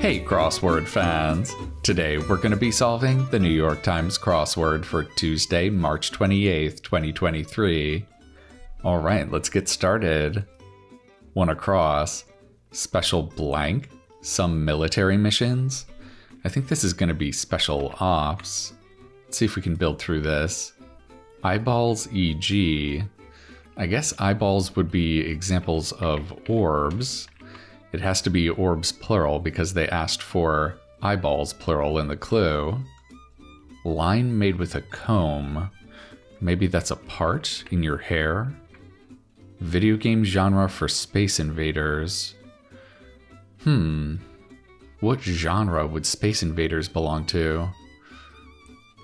Hey crossword fans! Today we're going to be solving the New York Times crossword for Tuesday, March 28th, 2023. Alright, let's get started. One across. Special blank? Some military missions? I think this is going to be special ops. Let's see if we can build through this. Eyeballs EG. I guess eyeballs would be examples of orbs. It has to be orbs plural because they asked for eyeballs plural in the clue. Line made with a comb. Maybe that's a part in your hair. Video game genre for Space Invaders. What genre would Space Invaders belong to?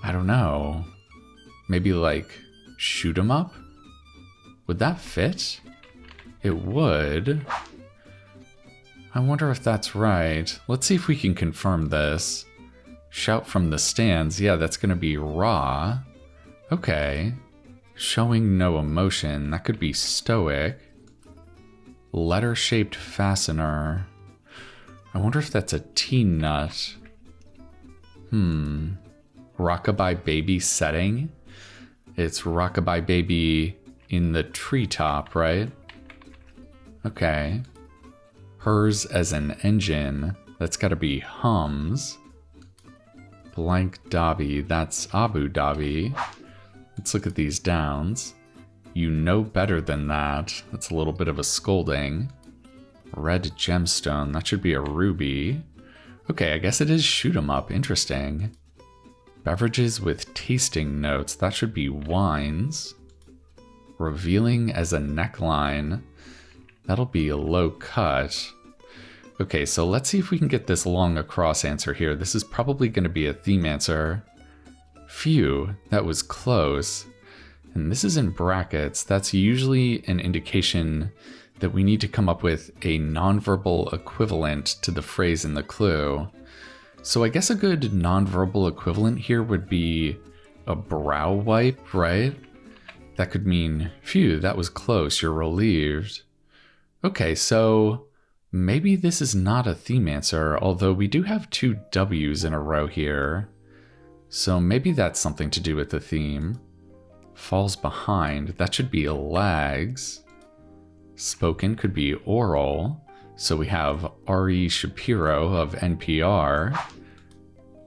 I don't know. Maybe like shoot 'em up? Would that fit? It would. I wonder if that's right. Let's see if we can confirm this. Shout from the stands. Yeah, that's going to be raw. Okay. Showing no emotion. That could be stoic. Letter-shaped fastener. I wonder if that's a teen nut. Rockabye baby setting? It's rockabye baby in the treetop, right? Okay. Hers as an engine. That's gotta be hums. Blank Dhabi. That's Abu Dhabi. Let's look at these downs. You know better than that. That's a little bit of a scolding. Red gemstone. That should be a ruby. Okay, I guess it is shoot 'em up. Interesting. Beverages with tasting notes. That should be wines. Revealing as a neckline. That'll be a low cut. Okay, so let's see if we can get this long across answer here. This is probably going to be a theme answer. Phew, that was close. And this is in brackets. That's usually an indication that we need to come up with a nonverbal equivalent to the phrase in the clue. So I guess a good nonverbal equivalent here would be a brow wipe, right? That could mean, phew, that was close, you're relieved. Okay, so maybe this is not a theme answer, although we do have two W's in a row here. So maybe that's something to do with the theme. Falls behind, that should be lags. Spoken could be oral. So we have R.E. Shapiro of NPR.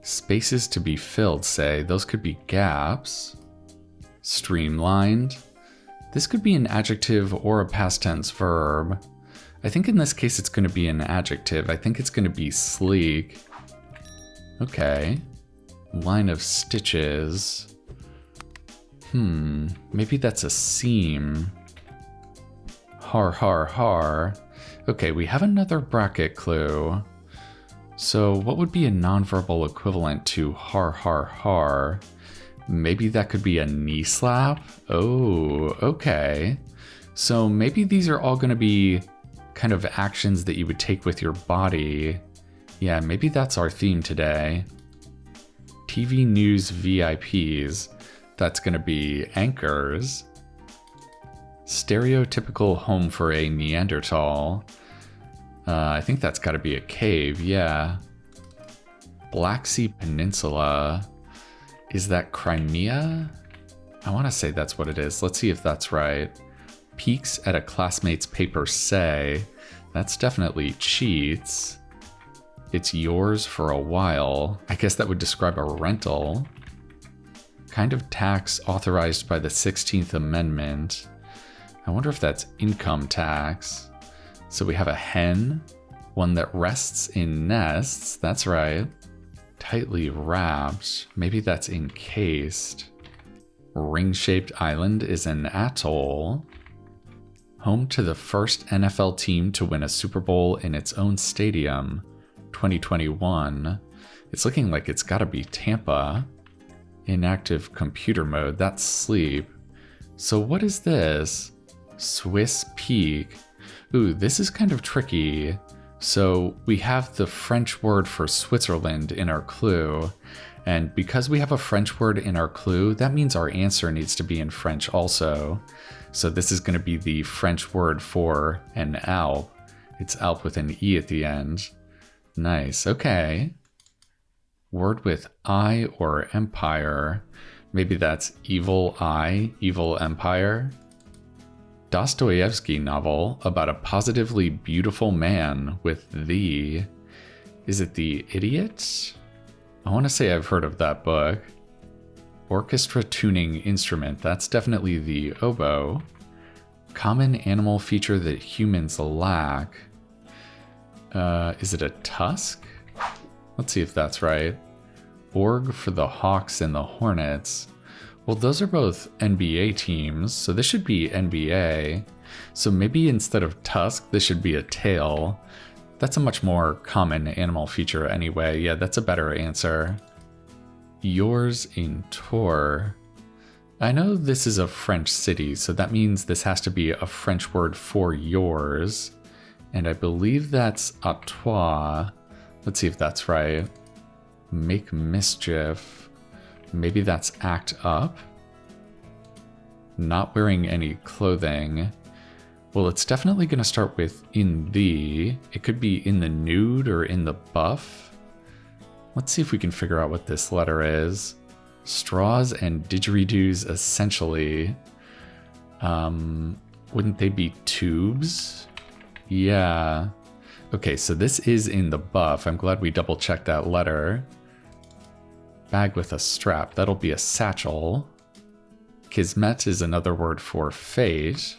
Spaces to be filled, say, those could be gaps. Streamlined. This could be an adjective or a past tense verb. I think in this case it's going to be an adjective. I think it's going to be sleek. Okay. Line of stitches. Maybe that's a seam. Har har har. Okay, we have another bracket clue. So what would be a nonverbal equivalent to har har har? Maybe that could be a knee slap? Oh, okay. So maybe these are all going to be kind of actions that you would take with your body. Yeah, maybe that's our theme today. TV news VIPs. That's going to be anchors. Stereotypical home for a Neanderthal. I think that's got to be a cave, yeah. Black Sea Peninsula. Is that Crimea? I want to say that's what it is. Let's see if that's right. Peeks at a classmate's paper say. That's definitely cheats. It's yours for a while. I guess that would describe a rental. Kind of tax authorized by the 16th Amendment. I wonder if that's income tax. So we have a hen, one that rests in nests. That's right. Tightly wrapped. Maybe that's encased. Ring-shaped island is an atoll. Home to the first NFL team to win a Super Bowl in its own stadium, 2021. It's looking like it's gotta be Tampa. Inactive computer mode, that's sleep. So what is this? Swiss Peak. Ooh, this is kind of tricky. So we have the French word for Switzerland in our clue. And because we have a French word in our clue, that means our answer needs to be in French also. So this is going to be the French word for an Alp. It's Alp with an E at the end. Nice. Okay. Word with I or empire. Maybe that's evil I, evil empire. Dostoevsky novel about a positively beautiful man with the... Is it The Idiot? I want to say I've heard of that book. Orchestra tuning instrument. That's definitely the oboe. Common animal feature that humans lack. Is it a tusk? Let's see if that's right. Org for the Hawks and the Hornets. Well, those are both NBA teams, so this should be NBA. So maybe instead of tusk, this should be a tail. That's a much more common animal feature anyway. Yeah, that's a better answer. Yours in Tour. I know this is a French city, so that means this has to be a French word for yours. And I believe that's à toi. Let's see if that's right. Make mischief. Maybe that's act up. Not wearing any clothing. Well, it's definitely going to start with in the. It could be in the nude or in the buff. Let's see if we can figure out what this letter is. Straws and didgeridoos essentially. Wouldn't they be tubes? Yeah. Okay, so this is in the buff. I'm glad we double checked that letter. Bag with a strap. That'll be a satchel. Kismet is another word for fate.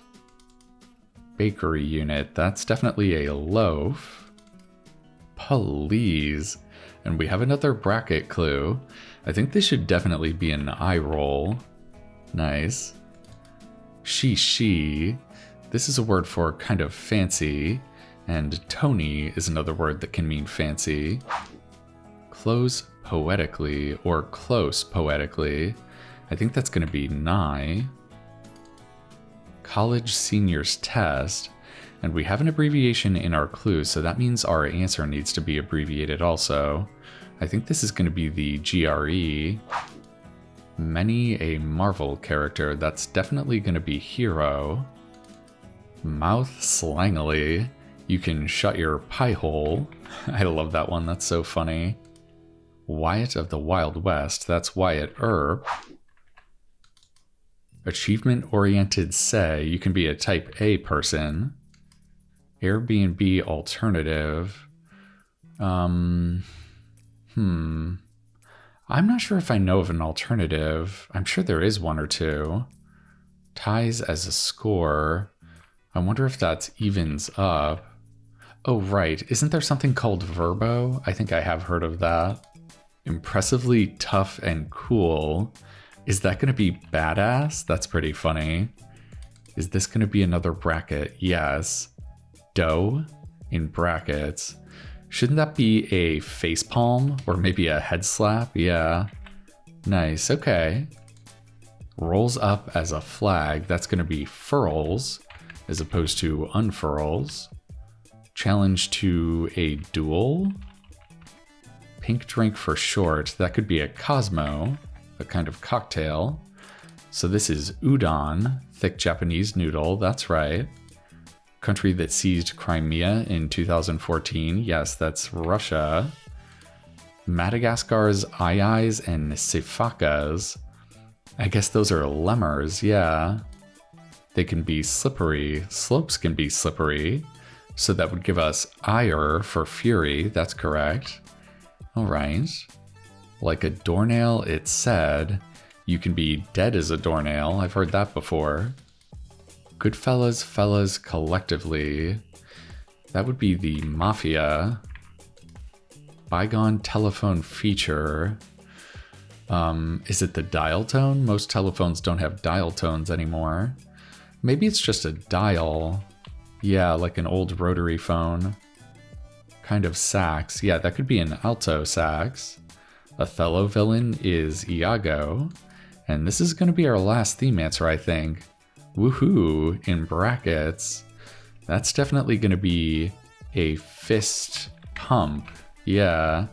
Bakery unit. That's definitely a loaf. Please. And we have another bracket clue. I think this should definitely be an eye roll. Nice. She. This is a word for kind of fancy. And Tony is another word that can mean fancy. Close poetically or close poetically. I think that's going to be nigh. College seniors test. And we have an abbreviation in our clue, so that means our answer needs to be abbreviated also. I think this is going to be the GRE. Many a Marvel character. That's definitely going to be hero. Mouth slangily. You can shut your pie hole. I love that one. That's so funny. Wyatt of the Wild West. That's Wyatt Earp. Achievement-oriented say. You can be a type A person. Airbnb alternative. I'm not sure if I know of an alternative. I'm sure there is one or two. Ties as a score. I wonder if that's evens up. Oh, right. Isn't there something called Verbo? I think I have heard of that. Impressively tough and cool. Is that going to be badass? That's pretty funny. Is this going to be another bracket? Yes. Dough in brackets. Shouldn't that be a facepalm or maybe a head slap? Yeah. Nice. Okay. Rolls up as a flag. That's going to be furls as opposed to unfurls. Challenge to a duel. Pink drink for short. That could be a Cosmo, a kind of cocktail. So this is udon, thick Japanese noodle. That's right. Country that seized Crimea in 2014. Yes, that's Russia. Madagascar's aye-ayes and sifakas. I guess those are lemurs, yeah. They can be slippery. Slopes can be slippery. So that would give us ire for fury. That's correct. All right. Like a doornail, it said. You can be dead as a doornail. I've heard that before. Goodfellas, fellas collectively. That would be the mafia. Bygone telephone feature. Is it the dial tone? Most telephones don't have dial tones anymore. Maybe it's just a dial. Yeah, like an old rotary phone. Kind of sax. Yeah, that could be an alto sax. Othello villain is Iago. And this is going to be our last theme answer, I think. Woohoo, in brackets. That's definitely going to be a fist pump. Yeah.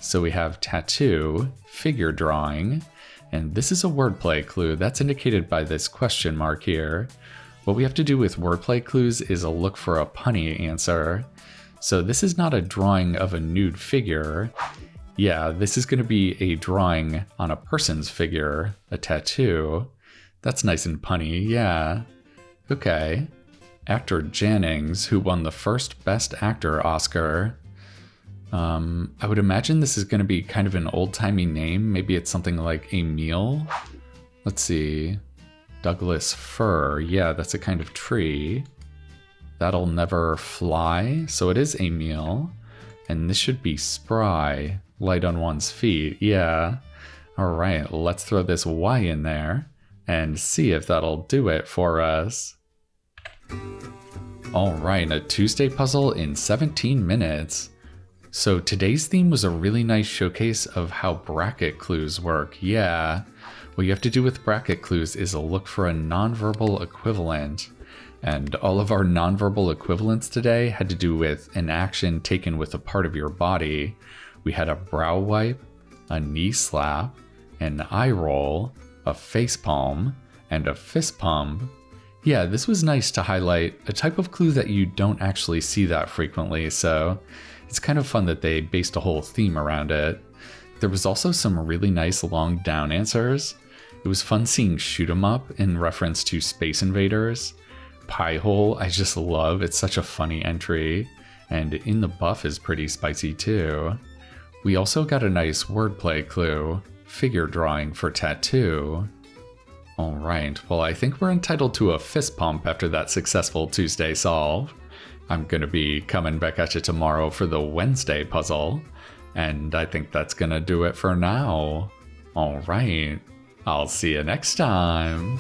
So we have tattoo, figure drawing, and this is a wordplay clue. That's indicated by this question mark here. What we have to do with wordplay clues is a look for a punny answer. So this is not a drawing of a nude figure. Yeah, this is going to be a drawing on a person's figure, a tattoo. That's nice and punny, yeah. Okay. Actor Jannings, who won the first Best Actor Oscar. I would imagine this is going to be kind of an old-timey name. Maybe it's something like Emil. Let's see. Douglas fir. Yeah, that's a kind of tree. That'll never fly. So it is Emil. And this should be spry. Light on one's feet. Yeah. All right, let's throw this Y in there and see if that'll do it for us. All right, a Tuesday puzzle in 17 minutes. So today's theme was a really nice showcase of how bracket clues work. Yeah, what you have to do with bracket clues is look for a nonverbal equivalent. And all of our nonverbal equivalents today had to do with an action taken with a part of your body. We had a brow wipe, a knee slap, an eye roll, a face palm, and a fist pump. Yeah, this was nice to highlight a type of clue that you don't actually see that frequently, so it's kind of fun that they based a whole theme around it. There was also some really nice long down answers. It was fun seeing Shoot 'em Up in reference to Space Invaders. Pie Hole, I just love. It's such a funny entry. And In the Buff is pretty spicy too. We also got a nice wordplay clue. Figure drawing for tattoo. Alright, well I think we're entitled to a fist pump after that successful Tuesday solve. I'm gonna be coming back at you tomorrow for the Wednesday puzzle. And I think that's gonna do it for now. Alright, I'll see you next time.